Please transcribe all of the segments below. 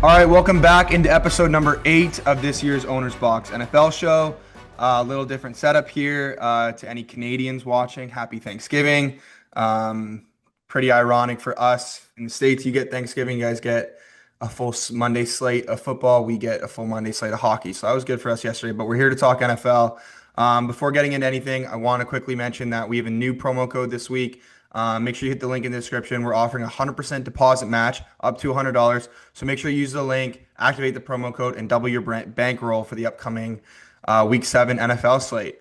All right, welcome back into episode number 8 of this year's OwnersBox NFL show. A little different setup here to any Canadians watching. Happy Thanksgiving. Pretty ironic for us in the States. You get Thanksgiving, you guys get a full Monday slate of football. We get a full Monday slate of hockey. So that was good for us yesterday, but we're here to talk NFL. Before getting into anything, I want to quickly mention that we have a new promo code this week. Make sure you hit the link in the description. We're offering a 100% deposit match up to $100. So make sure you use the link, activate the promo code, and double your bankroll for the upcoming Week 7 NFL slate.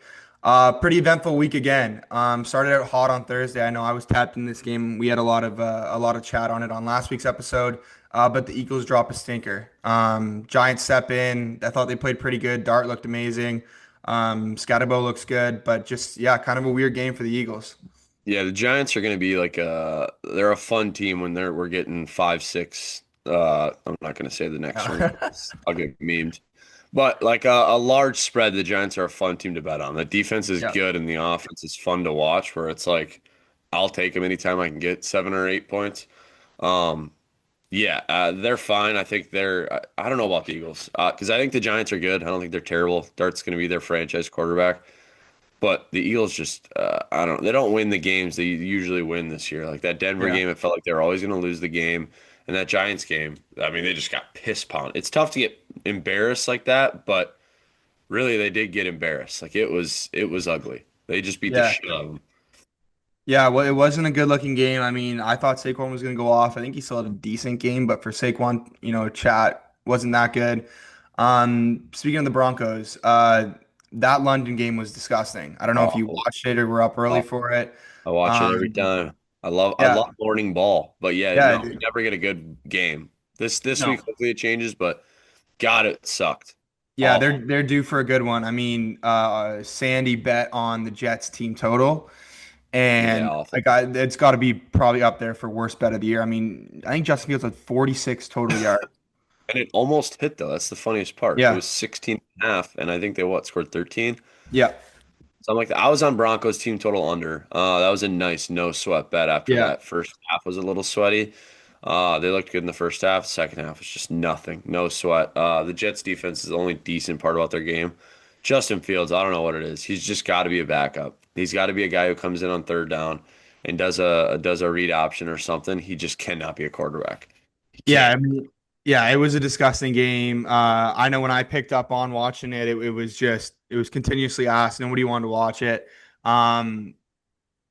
Pretty eventful week again. Started out hot on Thursday. I know I was tapped in this game. We had a lot of chat on it on last week's episode. But the Eagles drop a stinker. Giants step in. I thought they played pretty good. Dart looked amazing. Scatterbo looks good, but just kind of a weird game for the Eagles. Yeah, the Giants are going to be they're a fun team when we're getting 5-6. I'm not going to say the next one. I'll get memed. But like a large spread, the Giants are a fun team to bet on. The defense is Yeah. good and the offense is fun to watch. Where it's like, I'll take them anytime I can get 7 or 8 points. Um, they're fine. I think I don't know about the Eagles because I think the Giants are good. I don't think they're terrible. Dart's going to be their franchise quarterback. But the Eagles just, I don't, they don't win the games they usually win this year. Like that Denver Yeah. game, it felt like they were always going to lose the game. And that Giants game, I mean, they just got piss pounded. It's tough to get embarrassed like that, but really they did get embarrassed. Like it was ugly. They just beat the Yeah. shit out of them. Yeah, well, it wasn't a good looking game. I mean, I thought Saquon was going to go off. I think he still had a decent game, but for Saquon, chat wasn't that good. Speaking of the Broncos, that London game was disgusting. I don't know if you Awful. watched it or were up early Awful. for it. I watch it every Um, time. I love yeah, morning ball, but yeah, yeah, no, you never get a good game. This no, week hopefully it changes, but God, it sucked. yeah, they're Awful. they're due for a good one. I mean, Sandy bet on the Jets team total, Yeah, and awful. it's got to be probably up there for worst bet of the year. I mean, I think Justin Fields had 46 total yards. And it almost hit though. That's the funniest part. It Yeah, was 16.5, and I think they scored 13. yeah, So I'm like, I was on Broncos team total under. That was a nice no sweat bet after yeah. that. First half was a little sweaty. They looked good in the first half. Second half was just nothing. No sweat. The Jets defense is the only decent part about their game. Justin Fields, I don't know what it is. He's just got to be a backup. He's got to be a guy who comes in on third down and does a read option or something. He just cannot be a quarterback. He Yeah, can't. I mean, yeah, it was a disgusting game. I know when I picked up on watching it, it was just it was continuously asked. Nobody wanted to watch it. Um,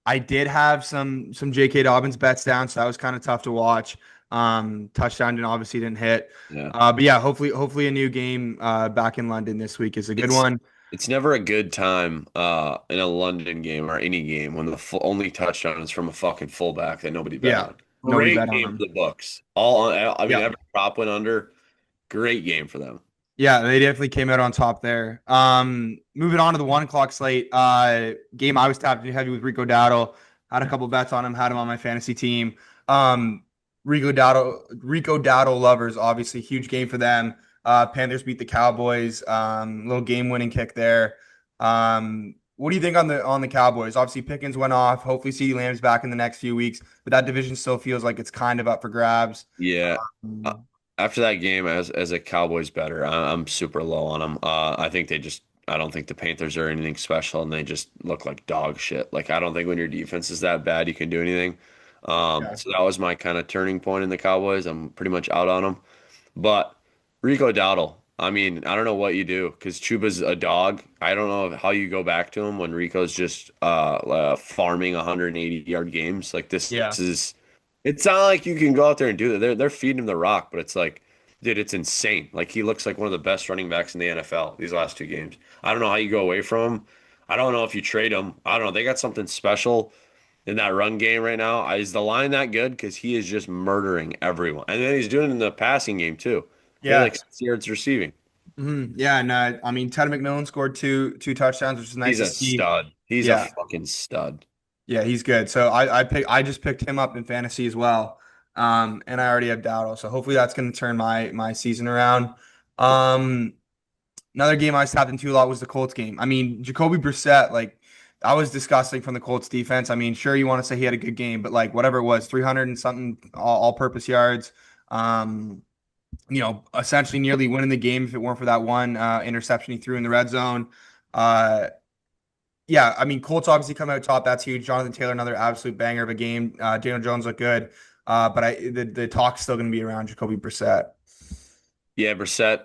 I did have some J.K. Dobbins bets down, so that was kind of tough to watch. Touchdown didn't obviously didn't hit. Yeah. But yeah, hopefully a new game back in London this week is a good It's one. it's never a good time in a London game or any game when the only touchdown is from a fucking fullback that nobody bet Yeah, on. nobody Great bet on game them. for the Bucks. I mean, Yeah. every prop went under. Great game for them. Yeah, they definitely came out on top there. Moving on to the 1 o'clock slate, game I was tapped in heavy with Rico Dowdle. Had a couple bets on him, had him on my fantasy team. Um, Rico Dowdle lovers, obviously, huge game for them. Panthers beat the Cowboys. Little game-winning kick there. What do you think on the Cowboys? Obviously, Pickens went off. Hopefully, CeeDee Lamb's back in the next few weeks, but that division still feels like it's kind of up for grabs. Yeah. Uh, Um, After that game, as a Cowboys better, I'm super low on them. I don't think the Panthers are anything special, and they just look like dog shit. Like I don't think when your defense is that bad, you can do anything. yeah, So that was my kind of turning point in the Cowboys. I'm pretty much out on them. But Rico Dowdle, I mean, I don't know what you do because Chuba's a dog. I don't know how you go back to him when Rico's just farming 180-yard games. Like this yeah. is, it's not like you can go out there and do that. They're feeding him the rock, but it's like, dude, it's insane. Like he looks like one of the best running backs in the NFL these last 2 games. I don't know how you go away from him. I don't know if you trade him. I don't know. They got something special in that run game right now. Is the line that good? Because he is just murdering everyone. And then he's doing it in the passing game too. He had Yeah. like 6 yards receiving. Yeah, and I mean Ted McMillan scored two touchdowns, which is nice He's to a see. stud. He's a Yeah, fucking stud. yeah, he's good. So I just picked him up in fantasy as well. And I already have Dowdle, so hopefully that's going to turn my season around. Um, Another game I was tapped into a lot was the Colts game. I mean, Jacoby Brissett, like that was disgusting from the Colts defense. I mean, sure you want to say he had a good game, but like whatever it was, 300 and something all-purpose yards. Um, essentially nearly winning the game if it weren't for that one interception he threw in the red zone. Uh, yeah, I mean, Colts obviously come out top. That's huge. Jonathan Taylor, another absolute banger of a game. Daniel Jones looked good, but the talk's still going to be around Jacoby Brissett. Yeah, Brissett.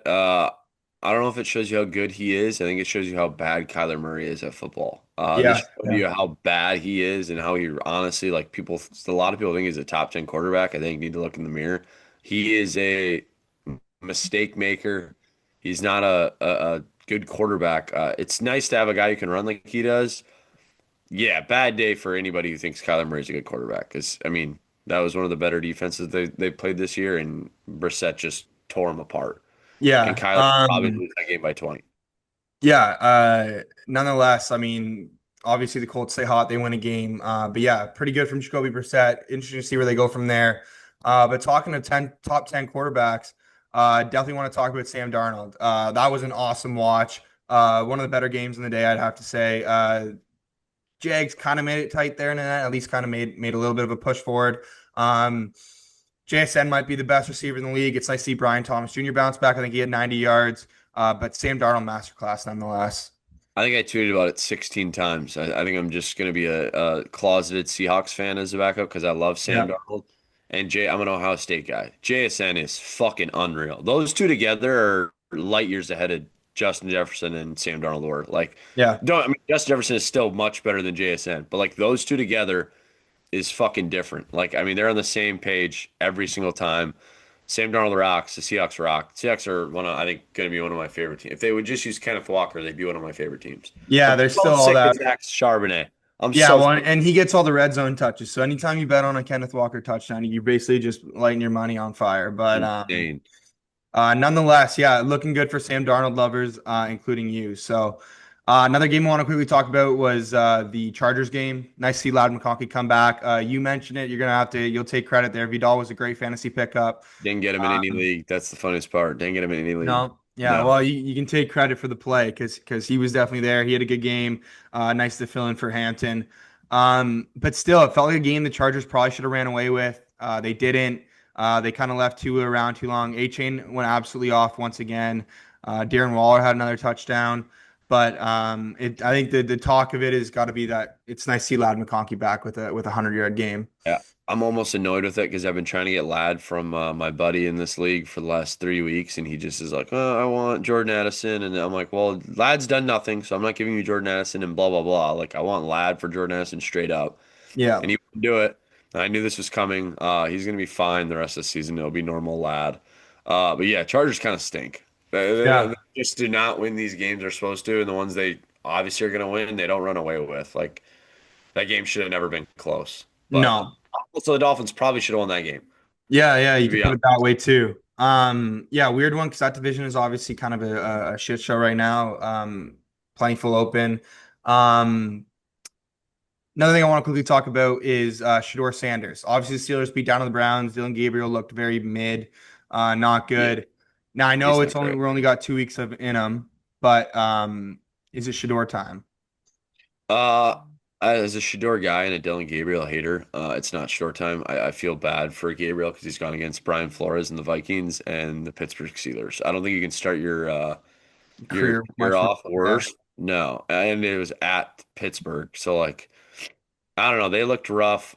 I don't know if it shows you how good he is. I think it shows you how bad Kyler Murray is at football. This Yeah, shows yeah, you how bad he is and how he honestly like people. A lot of people think he's a top 10 quarterback. I think you need to look in the mirror. He is a mistake maker. He's not a good quarterback. It's nice to have a guy who can run like he does. Yeah, bad day for anybody who thinks Kyler Murray's a good quarterback. Because I mean, that was one of the better defenses they played this year, and Brissett just tore him apart. And yeah. Kyler probably lose that game by 20. Yeah. Nonetheless, I mean, obviously the Colts stay hot, they win a game. But yeah, pretty good from Jacoby Brissett. Interesting to see where they go from there. But talking to top 10 quarterbacks, definitely want to talk about Sam Darnold. That was an awesome watch. One of the better games in the day, I'd have to say. Jags kind of made it tight there, and at least kind of made a little bit of a push forward. Um, JSN might be the best receiver in the league. It's nice to see Brian Thomas Jr. bounce back. I think he had 90 yards, but Sam Darnold masterclass nonetheless. I think I tweeted about it 16 times. I think I'm just going to be a closeted Seahawks fan as a backup because I love Sam Yeah, Darnold. And I'm an Ohio State guy. JSN is fucking unreal. Those two together are light years ahead of Justin Jefferson and Sam Darnold were. Like, yeah, don't I mean Justin Jefferson is still much better than JSN, but like those two together is fucking different. Like, I mean, they're on the same page every single time. Sam Darnold rocks. The Seahawks rock. Seahawks are I think, going to be one of my favorite teams. If they would just use Kenneth Walker, they'd be one of my favorite teams. yeah. I'm There's so still all sick of that. Zach Charbonnet. I'm Yeah, so well, sick. and he gets all the red zone touches. So anytime you bet on a Kenneth Walker touchdown, you're basically just lighting your money on fire. But Insane. nonetheless, yeah, looking good for Sam Darnold lovers, including you. So, another game I want to quickly talk about was the Chargers game. Nice to see Loud McConkey come back. You mentioned it. You'll take credit there. Vidal was a great fantasy pickup. Didn't get him in any Um, league. That's the funniest part. Didn't get him in any league. no, yeah, No. well, you can take credit for the play because he was definitely there. He had a good game. Nice to fill in for Hampton. But still, it felt like a game the Chargers probably should have ran away with. They didn't. They kind of left Tua around too long. A-Chain went absolutely off once again. Darren Waller had another touchdown. But I think the talk of it has got to be that it's nice to see Loud McConkey back with a 100-yard game. Yeah, I'm almost annoyed with it because I've been trying to get Lad from my buddy in this league for the last 3 weeks, and he just is like, "Oh, I want Jordan Addison," and I'm like, "Well, Lad's done nothing, so I'm not giving you Jordan Addison," and blah blah blah. Like, I want Lad for Jordan Addison straight up, Yeah, and he wouldn't do it. And I knew this was coming. He's gonna be fine the rest of the season. It'll be normal Lad. But yeah, Chargers kind of stink. They yeah, just do not win these games they're supposed to, and the ones they obviously are gonna win, they don't run away with. Like that game should have never been close. But no. also, the Dolphins probably should have won that game, Yeah, yeah, you to could be put honest. it that way too. Yeah, weird one because that division is obviously kind of a shit show right now. Plenty full open. Um, Another thing I want to quickly talk about is Shador Sanders. Obviously, the Steelers beat down on the Browns. Dylan Gabriel looked very mid, not Yeah, good. Now I know he's it's not only great. we're only got 2 weeks of in him, but is it Shador time? Uh, as a Shador guy and a Dylan Gabriel hater, it's not short time. I feel bad for Gabriel because he's gone against Brian Flores and the Vikings and the Pittsburgh Steelers. I don't think you can start your Career year much worse. off Yeah, worse. No, and it was at Pittsburgh, so like I don't know. They looked rough.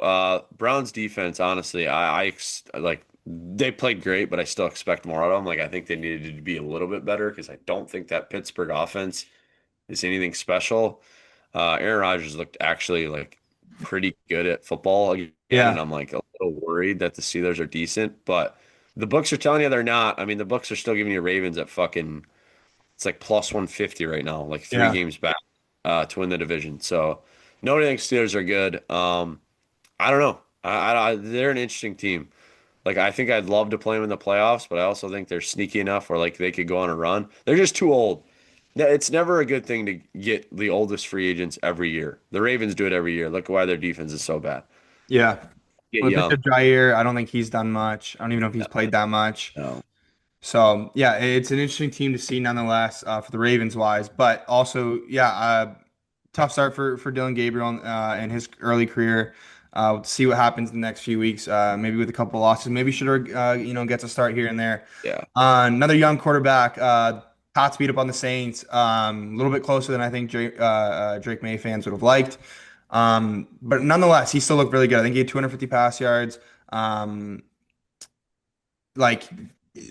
Browns defense, honestly, like they played great, but I still expect more out of them. Like I think they needed to be a little bit better because I don't think that Pittsburgh offense is anything special. Aaron Rodgers looked actually like pretty good at football again, and yeah, I'm like a little worried that the Steelers are decent, but the books are telling you they're not. I mean, the books are still giving you Ravens at fucking it's like plus 150 right now, like three yeah, games back to win the division. So nobody thinks Steelers are good. I don't know. They're an interesting team. Like I think I'd love to play them in the playoffs, but I also think they're sneaky enough where like they could go on a run. They're just too old. It's never a good thing to get the oldest free agents every year. The Ravens do it every year. Look why their defense is so bad. yeah. Get Well, picked young. up Jair. I don't think he's done much. I don't even know if he's No, played that much. no. So yeah, it's an interesting team to see nonetheless for the Ravens wise, but also yeah, tough start for Dylan Gabriel in his early career. We'll see what happens in the next few weeks. Maybe with a couple losses, maybe should gets a start here and there. Yeah. Another young quarterback. Pats beat up on the Saints. A little bit closer than I think Drake May fans would have liked. But nonetheless, he still looked really good. I think he had 250 pass yards. Um, like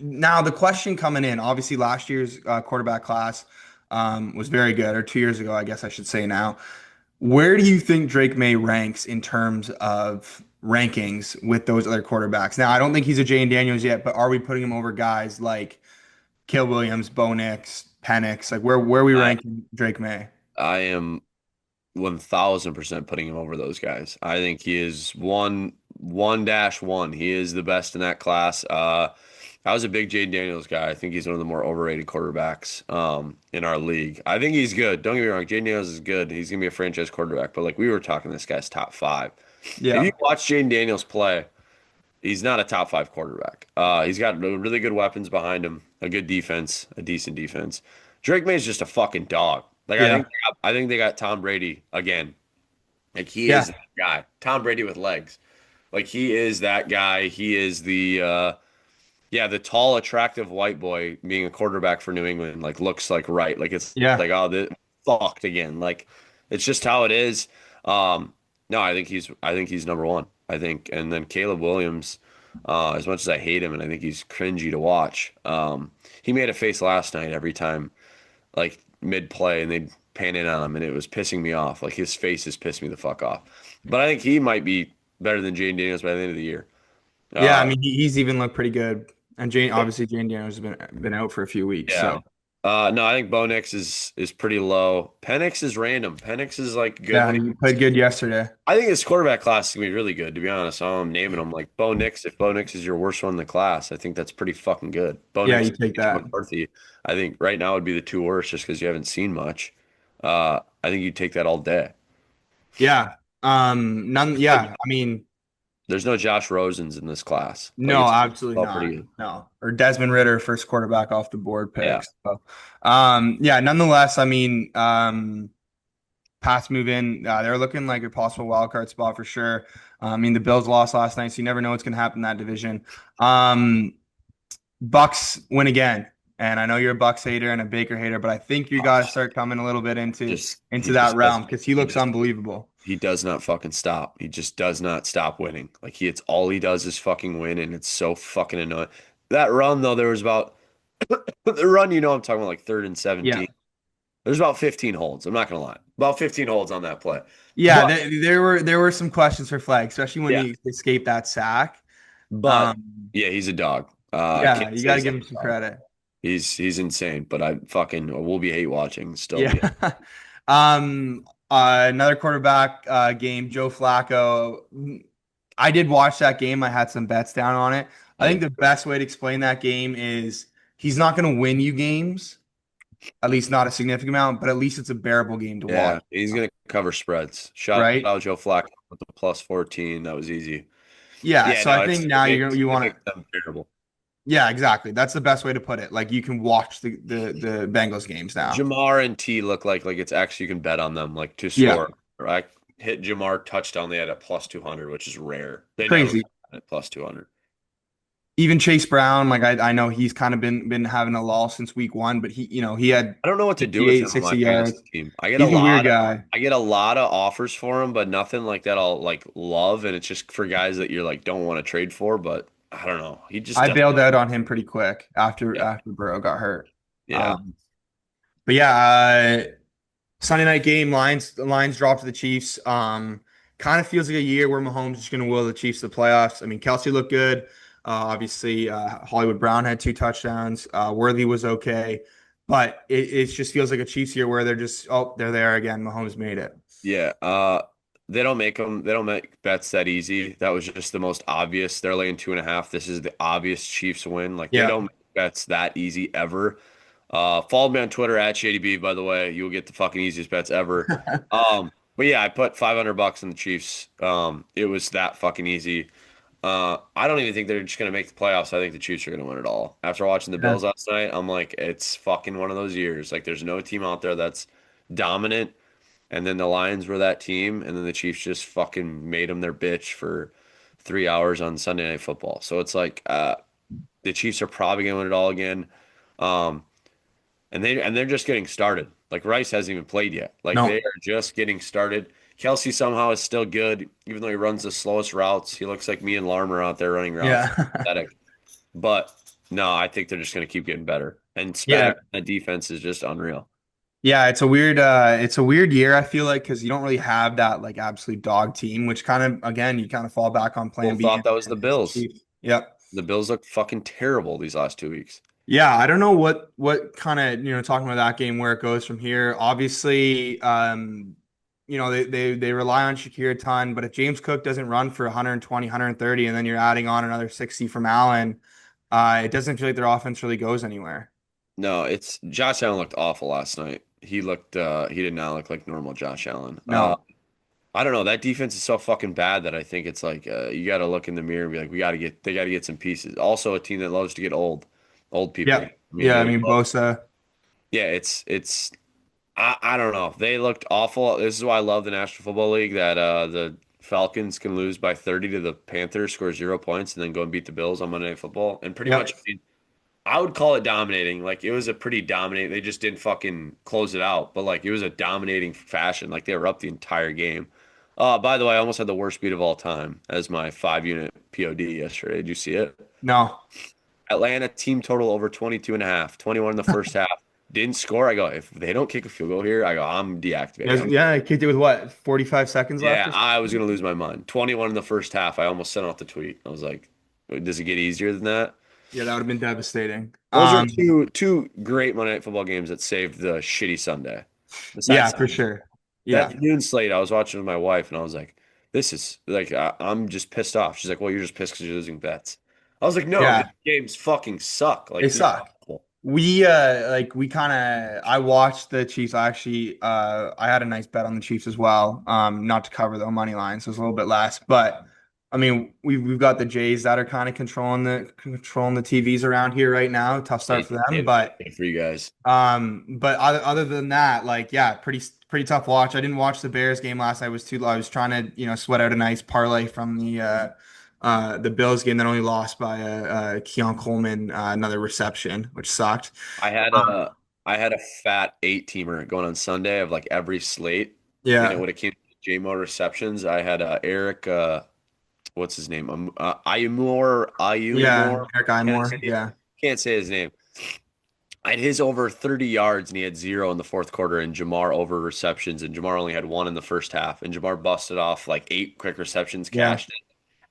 now the question coming in, obviously last year's quarterback class was very good, or 2 years ago, I guess I should say now. Where do you think Drake May ranks in terms of rankings with those other quarterbacks? Now, I don't think he's a Jane Daniels yet, but are we putting him over guys like Kill Williams, Bo Nix, Penix? Like where are we I ranking Drake May? I am 1000% putting him over those guys. I think he is one dash one. He is the best in that class. I was a big Jade Daniels guy. I think he's one of the more overrated quarterbacks in our league. I think he's good. Don't get me wrong. Jade Daniels is good. He's gonna be a franchise quarterback. But like we were talking, this guy's top five. If you Yeah. watch Jaden Daniels play, he's not a top five quarterback. He's got really good weapons behind him, a good defense, a decent defense. Drake May is just a fucking dog. Like Yeah. I think they got Tom Brady again. Like he is Yeah. that guy. Tom Brady with legs. Like he is that guy. He is the tall, attractive white boy being a quarterback for New England. Like looks like right. Like it's Yeah. like oh this fucked again. Like it's just how it is. No, I think he's number one. I think and then Caleb Williams. As much as I hate him and I think he's cringy to watch. He made a face last night every time like mid play and they'd pan in on him and it was pissing me off. Like his face has pissed me the fuck off. But I think he might be better than Jane Daniels by the end of the year. Yeah. I Uh, mean, he's even looked pretty good. And Jane Daniels has been out for a few weeks. yeah. So No, I think Bo Nix is pretty low. Penix is random. Penix is like good yeah, when he he gets played good good. yesterday. I think this quarterback class is gonna be really good, to be honest. I'm naming them like Bo Nix. If Bo Nix is your worst one in the class, I think that's pretty fucking good. Bo Yeah, Nix you and take TJ that. McCarthy, I think right now would be the two worst just because you haven't seen much. I think you take that all day. Yeah. None. Yeah. I mean, There's no Josh Rosens in this class. Like no, it's absolutely all not. pretty. No. Or Desmond Ritter, first quarterback off the board Yeah. picks. So, yeah, nonetheless, I mean, Pats move in. They're looking like a possible wild card spot for sure. I mean, the Bills lost last night, so you never know what's going to happen in that division. Um, Bucks win again. And I know you're a Bucks hater and a Baker hater, but I think you got to start coming a little bit into Just into he that just does realm because he he looks just unbelievable. he does not fucking stop. He just does not stop winning. Like it's all he does is fucking win, and it's so fucking annoying. That run though, there was about the run. I'm talking about like third and Yeah. 17. There's about 15 holds. I'm not gonna lie, about 15 holds on that play. Yeah, But there were some questions for Flag, especially when yeah, he escaped that sack. but Um, yeah, he's a dog. I yeah, can't you say got to he's give not him a some dog. credit. He's insane. But I fucking will be hate watching. Still Yeah. be. Another quarterback game, Joe Flacco. I did watch that game. I had some bets down on it. I I think did. the best way to explain that game is he's not going to win you games, at least not a significant amount, but at least it's a bearable game to Yeah, watch, he's gonna cover spreads. Shout right? out Joe Flacco with the plus 14. That was easy. Yeah. Yeah, So I no, think now you it want to. makes them terrible. Yeah, exactly. That's the best way to put it. Like you can watch the Bengals games now. Jamar and T look like it's actually you can bet on them like to Yeah, score. I hit Jamar touchdown. They had a plus 200, which is rare. They never crazy. got at plus 200. Even Chase Brown, like I know he's kind of been having a lull since week one, but he had I don't know what to do with 58, him on my 60 fantasy yards. team. He's a weird guy. I get a lot of offers for him, but nothing like that I'll like love. And it's just for guys that you're like don't want to trade for. But I don't know. He just I doesn't. bailed out on him pretty quick after Yeah, after Burrow got hurt. yeah, Um, but yeah, Sunday night game, Lions dropped to the Chiefs. Kind of feels like a year where Mahomes is going to will the Chiefs to the playoffs. I mean, Kelsey looked good. Obviously, Hollywood Brown had two touchdowns. Worthy was okay, but it just feels like a Chiefs year where they're there again. Mahomes made it. yeah. They don't make bets that easy. That was just the most obvious. They're laying 2.5. This is the obvious Chiefs win. Like they Yeah. don't make bets that easy ever. Follow me on Twitter at ShadyB, by the way. You'll get the fucking easiest bets ever. But yeah, I put $500 in the Chiefs. It was that fucking easy. I don't even think they're just gonna make the playoffs. I think the Chiefs are gonna win it all. After watching the Yeah. Bills last night, I'm like, it's fucking one of those years. Like, there's no team out there that's dominant. and then the Lions were that team, and then the Chiefs just fucking made them their bitch for 3 hours on Sunday Night Football. So it's like the Chiefs are probably going to win it all again. Um, and they're just getting started. Like Rice hasn't even played yet. Like they No. are just getting started. Kelsey somehow is still good, even though he runs the slowest routes. He looks like me and Larmer out there running routes. Yeah. Pathetic. But no, I think they're just going to keep getting better. And Yeah. Spags, that defense is just unreal. Yeah, it's a weird year, I feel like, because you don't really have that like absolute dog team, which kind of again you kind of fall back on People plan B thought that was the and it's the Bills. Chiefs. Yep. The Bills look fucking terrible these last 2 weeks. Yeah, I don't know what kind of, talking about that game where it goes from here. Obviously, they rely on Shakir a ton, but if James Cook doesn't run for 120, 130, and then you're adding on another 60 from Allen, it doesn't feel like their offense really goes anywhere. No, it's Josh Allen looked awful last night. He did not look like normal Josh Allen. No. I don't know. That defense is so fucking bad that I think it's like you got to look in the mirror and be like, they got to get some pieces. Also, a team that loves to get old people. Yep. I mean, Yeah, they I mean love, Bosa. yeah, I don't know. They looked awful. This is why I love the National Football League that the Falcons can lose by 30 to the Panthers, score 0 points, and then go and beat the Bills on Monday Night Football. And pretty much, Yep. I mean, I would call it dominating. Like it was a pretty dominating. They just didn't fucking close it out, but like it was a dominating fashion. Like they were up the entire game. By the way, I almost had the worst beat of all time as my 5 unit POD yesterday. Did you see it? No. Atlanta team total over 22 and a half, 21 in the first half. Didn't score. I go, if they don't kick a field goal here, I go, I'm deactivating. Yeah, I kicked it with what, 45 seconds left Yeah, or I was something? gonna lose my mind. 21 in the first half. I almost sent off the tweet. I was like, does it get easier than that? Yeah, that would have been devastating. Those are two great Monday Night Football games that saved the shitty Sunday. Yeah, Besides for sure. that Yeah. noon slate, I was watching with my wife, and I was like, "This is like I'm just pissed off." She's like, "Well, you're just pissed because you're losing bets." I was like, "No, the Yeah, games fucking suck. they Like they're suck. awful." We kind of I watched the Chiefs. I had a nice bet on the Chiefs as well. Not to cover the money line, so it's a little bit less. But I mean, we've got the Jays that are kind of controlling the TVs around here right now. Tough start Hey, for them, hey, but hey, for you guys, other than that, like, yeah, pretty tough watch. I didn't watch the Bears game last night. I was trying to, sweat out a nice parlay from the Bills game that only lost by Keon Coleman, another reception, which sucked. I had Um, a I had a fat 8-teamer going on Sunday of like every slate, and it yeah, would have came to JMO receptions. I had Eric, what's his name? yeah, Ayumor. Eric Can't Imore, say yeah, can't say his name. I had his over 30 yards and he had zero in the fourth quarter, and Jamar over receptions, and Jamar only had one in the first half. And Jamar busted off like 8 quick receptions, yeah, cashed it.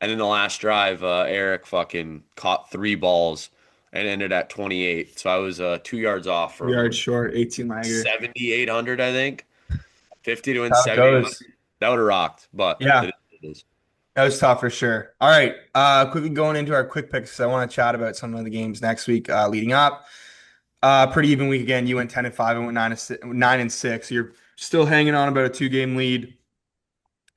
And then the last drive, Eric fucking caught 3 balls and ended at 28. So I was 2 yards off 3 yards from short, 18 Lager. 7,800, I think. 50 to win How it 7,800. goes. That would have rocked, but Yeah, it is. that was tough for sure. All right, quickly going into our quick picks. 'Cause I want to chat about some of the games next week leading up. Pretty even week again. You went 10-5 and went 9-6. You're still hanging on about a two-game lead.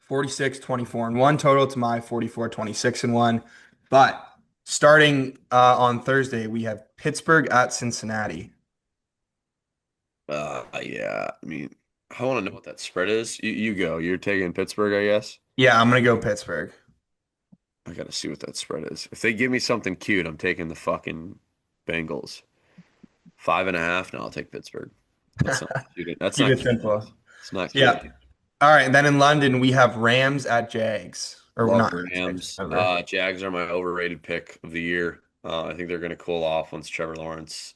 46-24-1 total to my 44-26-1. But starting on Thursday, we have Pittsburgh at Cincinnati. Yeah. I mean, I want to know what that spread is. You go. You're taking Pittsburgh, I guess. Yeah, I'm gonna go Pittsburgh. I gotta see what that spread is. If they give me something cute, I'm taking the fucking Bengals. 5.5. No, I'll take Pittsburgh. That's not cute. That's Keep not it cute. simple. It's not cute. Yeah. All right, and then in London we have Rams at Jags, or Love not Jags, Rams. remember? Jags are my overrated pick of the year. I think they're gonna cool off once Trevor Lawrence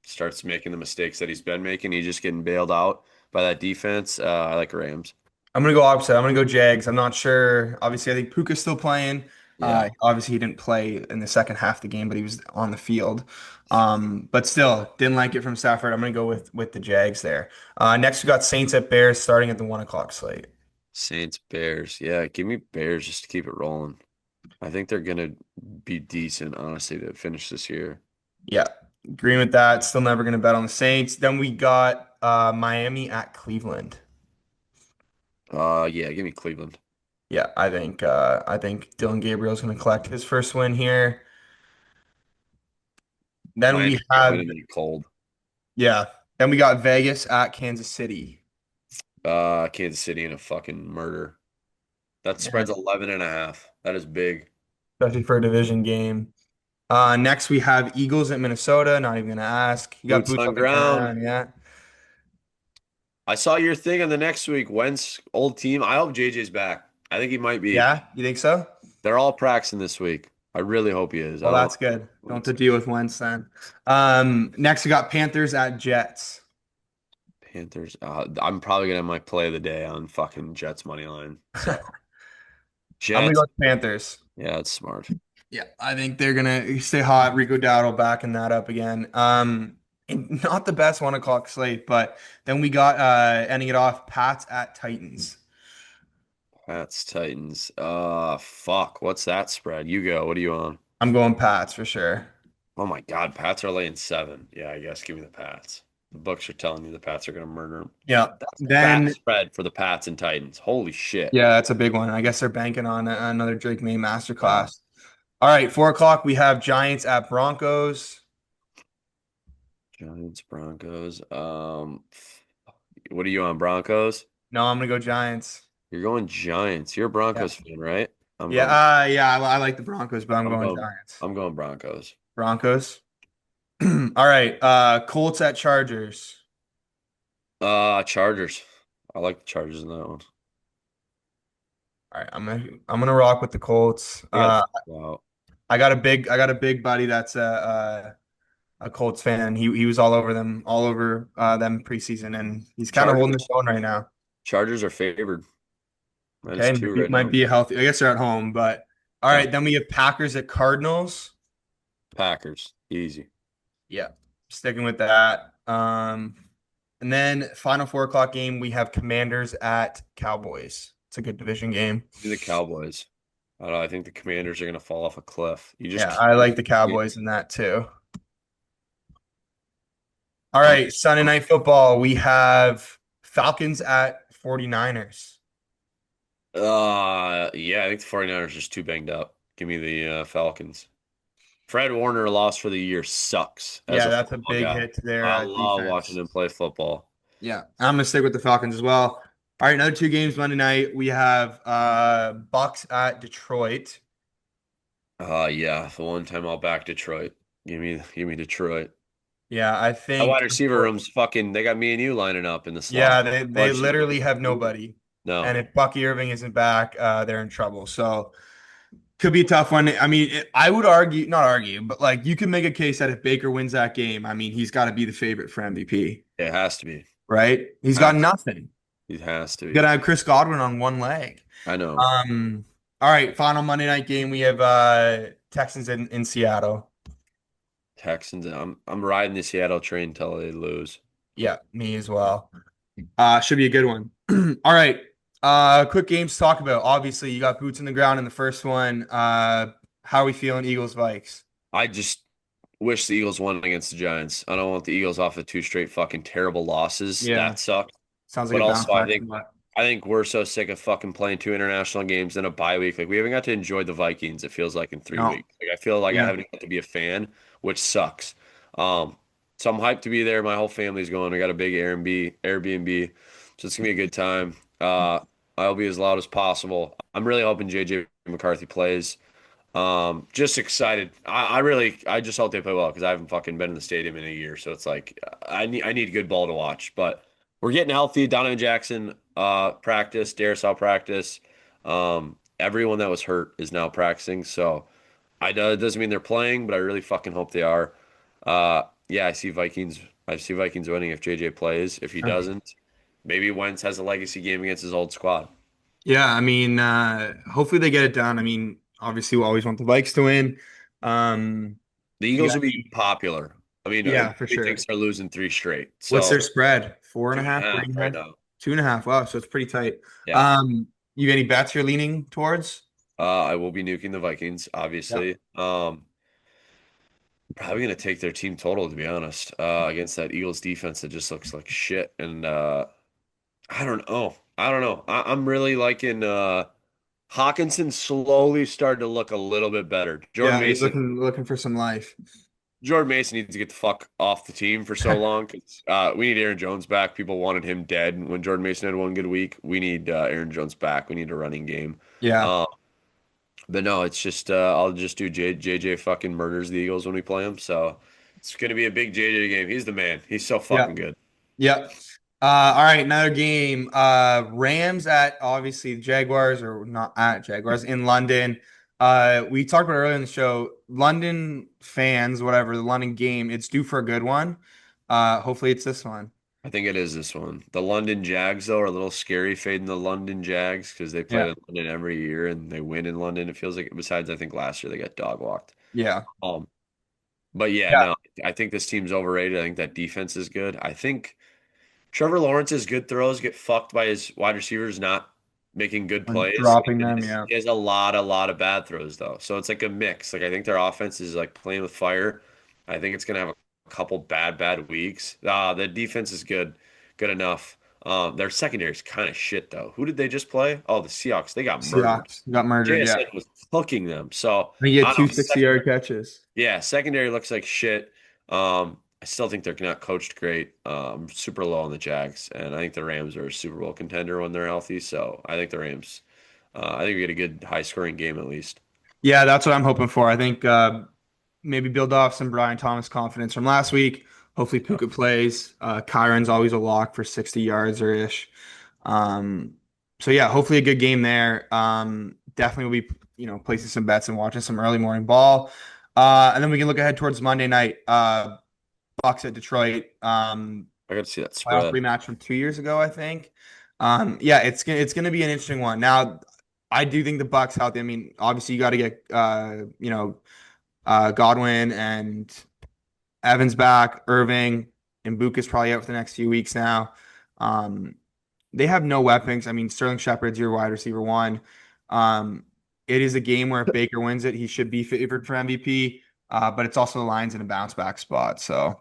starts making the mistakes that he's been making. He's just getting bailed out by that defense. I like Rams. I'm gonna go opposite. I'm gonna go Jags. I'm not sure. Obviously, I think Puka's still playing. Yeah. Obviously, he didn't play in the second half of the game, but he was on the field. But still, didn't like it from Stafford. I'm gonna go with the Jags there. Next, we got Saints at Bears, starting at the 1 o'clock slate. Saints, Bears. Yeah, give me Bears just to keep it rolling. I think they're gonna be decent, honestly, to finish this year. Yeah, agreeing with that. Still never gonna bet on the Saints. Then we got Miami at Cleveland. Yeah, give me Cleveland. Yeah, I think Dylan Gabriel's gonna collect his first win here. Then we Miami can't win have in the cold. Yeah. Then we got Vegas at Kansas City. Kansas City in a fucking murder. That Yeah, spread's 11.5. That is big. especially for a division game. Next we have Eagles at Minnesota. Not even gonna ask. You got Boots boots on on the ground. ground, yeah. I saw your thing on the next week. Wentz, old team. I hope JJ's back. I think he might be. Yeah, you think so? They're all practicing this week. I really hope he is. I Well, don't that's good. Don't have Wentz. to deal with Wentz then. Next we got Panthers at Jets. Panthers. I'm probably gonna have my play of the day on fucking Jets money line. So I'm gonna go Jets. with Panthers. Yeah, it's smart. Yeah, I think they're gonna stay hot. Rico Dowdle backing that up again. Not the best 1 o'clock slate, but then we got ending it off, Pats at Titans. Pats, Titans. Fuck. What's that spread? You go. What are you on? I'm going Pats for sure. Oh my God, Pats are laying 7. Yeah, I guess give me the Pats. The books are telling me the Pats are gonna murder them. Yeah. That's a fat Then spread for the Pats and Titans. Holy shit. yeah, that's a big one. I guess they're banking on another Drake May Yeah. masterclass. All right, 4 o'clock, we have Giants at Broncos. Giants, Broncos. What are you on, Broncos? No, I'm gonna go Giants. You're going Giants. You're a Yeah. Broncos fan, right? I'm Yeah, going. I like the Broncos, but I'm I'm going going. Giants. I'm going Broncos. Broncos. All right, Colts at Chargers. Chargers. I like the Chargers in that one. All right, I'm gonna rock with the Colts. They got to figure out. I got a big buddy that's a Colts fan. He was all over them preseason, and he's kind of holding his Chargers. own right now. Chargers are favored. Minus Okay, 2 maybe, right might now. be a healthy. I guess they're at home, but all Yeah. right. Then we have Packers at Cardinals. Packers. Easy. Yeah, sticking with that. And then final 4 o'clock game we have Commanders at Cowboys. It's a good division game. Give me the Cowboys. I don't know. I think the Commanders are going to fall off a cliff. You just Yeah, I can't. like the Cowboys in that too. All right, Sunday night football. We have Falcons at 49ers. Yeah, I think the 49ers are just too banged up. Give me the Falcons. Fred Warner lost for the year sucks as Yeah, a that's a football big guy. hit to their I love watching defense. him play football. Yeah, I'm gonna stick with the Falcons as well. All right, another two games Monday night. We have Bucks at Detroit. Yeah, the one time I'll back Detroit. Give me Detroit. Yeah, I That think wide receiver room's fucking. They got me and you lining up in the yeah, slot. they Wide receiver literally have room. nobody. No, And if Bucky Irving isn't back, they're in trouble. So could be a tough one. I mean, I would argue, not argue, but like you could make a case that if Baker wins that game, I mean, he's got to be the favorite for MVP, it has to be. right? He's got Has nothing. It has to You gotta be. have Chris Godwin on one leg. I know. Um, all right, final Monday night game. We have Texans in Seattle. Texans. I'm riding the Seattle train until they lose. Yeah, me as well. Should be a good one. All right. Quick games to talk about. Obviously, you got boots in the ground in the first one. How are we feeling, Eagles, Vikes? I just wish the Eagles won against the Giants. I don't want the Eagles off of 2 straight fucking terrible losses. Yeah, That sucked. sounds like But a bounce also, I back think spot. I think we're so sick of fucking playing 2 international games in a bye week. Like we haven't got to enjoy the Vikings. It feels like in three No. weeks. Like I feel like I Yeah. haven't got to be a fan, which sucks. Um, so I'm hyped to be there. My whole family's going. I got a big Airbnb, so it's gonna be a good time. I'll be as loud as possible. I'm really hoping JJ McCarthy plays. Just excited. I just hope they play well because I haven't fucking been in the stadium in a year. So it's like I need good ball to watch. But we're getting healthy. Donovan Jackson practice, Darisaw practice. Everyone that was hurt is now practicing. So I know it doesn't mean they're playing, but I really fucking hope they are. Yeah, I see Vikings. I see Vikings winning if JJ plays. If he doesn't, maybe Wentz has a legacy game against his old squad. Yeah, I mean, hopefully they get it done. I mean, obviously we always want the Vikes to win. Um, The you Eagles got will be popular. I mean, yeah, for he sure. thinks they're losing 3 straight. What's So their spread? Four and two a and a half? What half do you right have? now. 2.5. Wow, so it's pretty tight. Yeah. You got any bets you're leaning towards? I will be nuking the Vikings, Yeah. obviously. Probably gonna take their team total, to be honest, against that Eagles defense that just looks like shit. And I don't know. I don't know. I'm really liking Hawkinson slowly started to look a little bit better. Jordan Yeah, he's Mason, looking for some life. Jordan Mason needs to get the fuck off the team for so long because we need Aaron Jones back. People wanted him dead when Jordan Mason had one good week. We need Aaron Jones back. We need a running game. Yeah. Uh, but no, it's just I'll just do JJ fucking murders the Eagles when we play him. So it's gonna be a big JJ game. He's the man. He's so Yeah. fucking good. Yep. All right, another game. Rams at obviously the Jaguars, or not at Jaguars in London. We talked about earlier in the show, London fans, whatever, the London game, it's due for a good one. Hopefully it's this one. I think it is this one. The London Jags, though, are a little scary fading the London Jags because they play Yeah. in London every year and they win in London. It feels like, besides, I think last year they got dog walked. Yeah. Um, but yeah, Yeah. no, I think this team's overrated. I think that defense is good. I think Trevor Lawrence's good throws get fucked by his wide receivers not making good When plays. dropping them, yeah. He has a lot of bad throws though. So it's like a mix. Like I think their offense is like playing with fire. I think it's gonna have a couple bad weeks. The defense is good enough. Their secondary is kind of shit though. Who did they just play? Oh, the Seahawks. They got murdered. Seahawks got murdered, yeah. JSN was hooking them. So I think he had I two don't know. 60-yard catches. Yeah, secondary looks like shit. I still think they're not coached great. Super low on the Jags, and I think the Rams are a Super Bowl contender when they're healthy. So I think the Rams. I think we get a good high scoring game at least. Yeah, that's what I'm hoping for. I think maybe build off some Brian Thomas confidence from last week. Hopefully Puka plays. Kyron's always a lock for 60 yards or ish. Um, so yeah, hopefully a good game there. Definitely will be, placing some bets and watching some early morning ball. And then we can look ahead towards Monday night. Bucks at Detroit. I got to see that Playoff spread. rematch from 2 years ago, I think. Yeah, it's gonna be an interesting one. Now, I do think the Bucks healthy. I mean, obviously you got to get Godwin and Evans back, Irving and Buka's probably out for the next few weeks now. Um, they have no weapons. I mean, Sterling Shepard's your wide receiver one. Um, it is a game where if Baker wins it, he should be favored for MVP. But it's also the Lions in a bounce back spot. So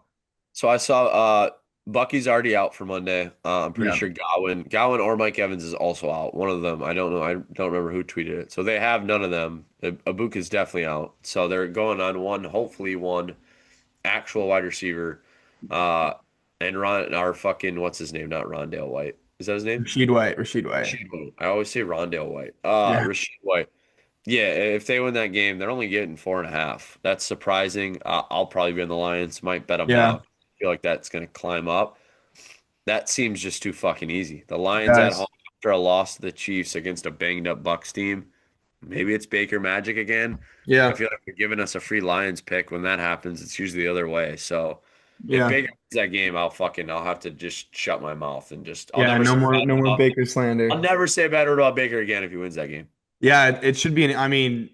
So I saw Bucky's already out for Monday. I'm pretty yeah, sure Godwin or Mike Evans is also out. One of them. I don't know. I don't remember who tweeted it. So they have none of them. Abuka is definitely out. So they're going on hopefully one actual wide receiver. Uh, and our fucking what's his name? Not Rondale White. Is that his name? Rashid White, Rashid White. Rashid White. I always say Rondale White. Yeah, Rashid White. Yeah, if they win that game, they're only getting 4.5. That's surprising. I'll probably be on the Lions. Might bet them yeah, now. I feel like that's going to climb up. That seems just too fucking easy. The it Lions at does. home after a loss to the Chiefs against a banged up Bucks team. Maybe it's Baker Magic again. I Yeah, feel like they're giving us a free Lions pick. When that happens, it's usually the other way. So if yeah, Baker wins that game, I'll have to just shut my mouth and just yeah. No more Baker slander. I'll never say bad word about Baker again if he wins that game. Yeah, it should be. I mean,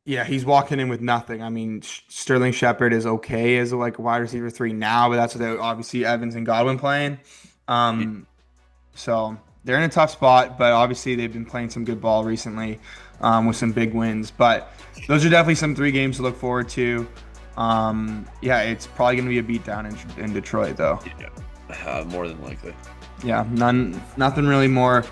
yeah, he's walking in with nothing. I mean, Sterling Shepard is okay as like a wide receiver three now, but that's without obviously Evans and Godwin playing. Um, so they're in a tough spot, but obviously they've been playing some good ball recently, with some big wins. But those are definitely some three games to look forward to. Yeah, it's probably going to be a beatdown in Detroit, though. Yeah, more than likely. Yeah, nothing really more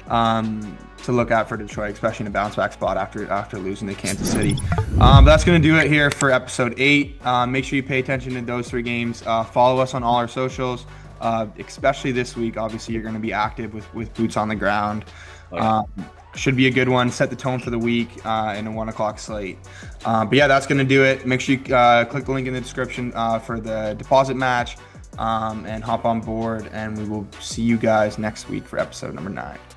to look at for Detroit, especially in a bounce back spot after losing to Kansas City. But that's going to do it here for episode 8. Make sure you pay attention to those 3 games. Follow us on all our socials, especially this week. Obviously, you're going to be active with boots on the ground. Oh, yeah. Should be a good one. Set the tone for the week in a 1 o'clock slate. But yeah, that's going to do it. Make sure you click the link in the description for the deposit match and hop on board. And we will see you guys next week for episode number 9.